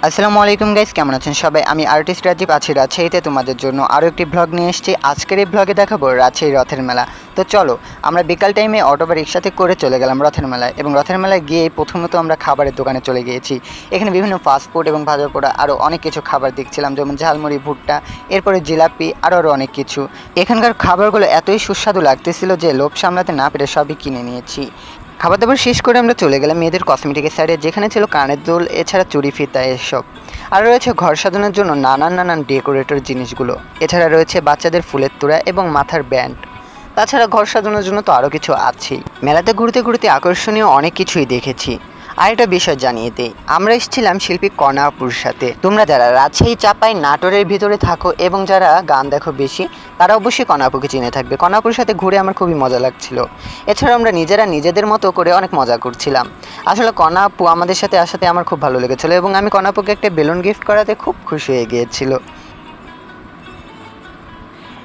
আসসালামু আলাইকুম গাইস, কেমন আছেন সবাই? আমি আর্টিস্ট রাজীব আছি রাজশাহীতে তোমাদের জন্য আরও একটি ব্লগ নিয়ে এসেছি। আজকের এই ব্লগে দেখাবো রাজশাহী রথের মেলা। তো চলো আমরা বিকাল টাইমে অটো বা রিক্সাতে করে চলে গেলাম রথের মেলায়, এবং রথের মেলায় গিয়ে প্রথমত আমরা খাবারের দোকানে চলে গিয়েছি। এখানে বিভিন্ন ফাস্টফুড এবং ভাজা পোড়া আরও অনেক কিছু খাবার দেখছিলাম, যেমন ঝালমুড়ি, ভুট্টা, এরপরে জিলাপি আরও অনেক কিছু। এখানকার খাবারগুলো এতই সুস্বাদু লাগতেছিল যে লোভ সামলাতে না পেরে সবই কিনে নিয়েছি। খাবার দাবার শেষ করে আমরা চলে গেলাম মেয়েদের কসমেটিকের সাইডে, যেখানে ছিল কানের দুল, এছাড়া চুড়ি ফিতা এসব। আর রয়েছে ঘর সাজানোর জন্য নানান ডেকোরেটর জিনিসগুলো। এছাড়া রয়েছে বাচ্চাদের ফুলের তোড়া এবং মাথার ব্যান্ড। তাছাড়া ঘর সাজানোর জন্য তো আরও কিছু আছেই। মেলাতে ঘুরতে ঘুরতে আকর্ষণীয় অনেক কিছুই দেখেছি। আরেকটা বিষয় জানিয়ে দিই, আমরা এসেছিলাম শিল্পী কণা আপুর সাথে। তোমরা যারা রাজশাহী, চাপাই, নাটোরের ভিতরে থাকো এবং যারা গান দেখো বেশি, তারা অবশ্যই কণা আপুকে চিনে থাকবে। কণা আপুর সাথে ঘুরে আমার খুবই মজা লাগছিল। এছাড়া আমরা নিজেরা নিজেদের মতো করে অনেক মজা করছিলাম। আসলে কণা আপু আমাদের সাথে আসাতে আমার খুব ভালো লেগেছিলো, এবং আমি কণা আপুকে একটা বেলুন গিফট করাতে খুব খুশি হয়ে গিয়েছিল।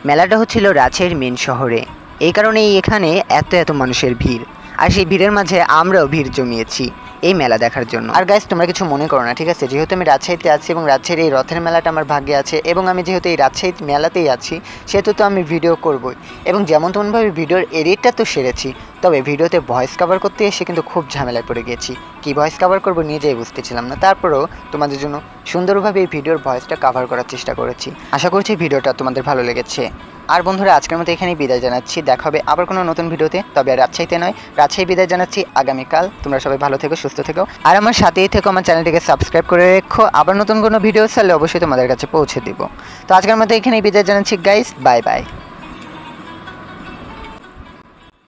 মেলাটা হচ্ছিল রাজশাহীর মেন শহরে, এই কারণেই এখানে এত মানুষের ভিড়। আর সেই ভিড়ের মাঝে আমরাও ভিড় জমিয়েছি এই মেলা দেখার জন্য। আর গাইস, তোমরা কিছু মনে করো না, ঠিক আছে? যেহেতু আমি রাজশাহীতে আছি এবং রাজশাহীর এই রথের মেলাটা আমার ভাগ্যে আছে, এবং আমি যেহেতু এই রাজশাহী মেলাতেই আছি, সেহেতু তো আমি ভিডিও করবই। এবং যেমন তেমনভাবে ভিডিওর এডিটটা তো সেরেছি, তবে ভিডিওতে ভয়েস কভার করতে এসে কিন্তু খুব ঝামেলায় পড়ে গেছি। কি ভয়েস কভার করবো নিজেই বুঝতেছিলাম না, তারপরেও তোমাদের জন্য সুন্দরভাবে এই ভিডিওর ভয়েসটা কভার করার চেষ্টা করেছি। আশা করছি ভিডিওটা তোমাদের ভালো লেগেছে। আর বন্ধুরা, আজকের মতো এখানেই বিদায় জানাচ্ছি। দেখা হবে আবার কোনো নতুন ভিডিওতে, তবে আর রাজশাহীতে নয়, রাজশাহী বিদায় জানাচ্ছি আগামীকাল। তোমরা সবাই ভালো থেকো, সুস্থ থেকো, আর আমার সাথেই থেকো। আমার চ্যানেলটিকে সাবস্ক্রাইব করে রেখো, আবার নতুন কোনো ভিডিও চাইলে অবশ্যই তোমাদের কাছে পৌঁছে দিব। তো আজকের মতো এখানেই বিদায় জানাচ্ছি গাইস, বাই বাই।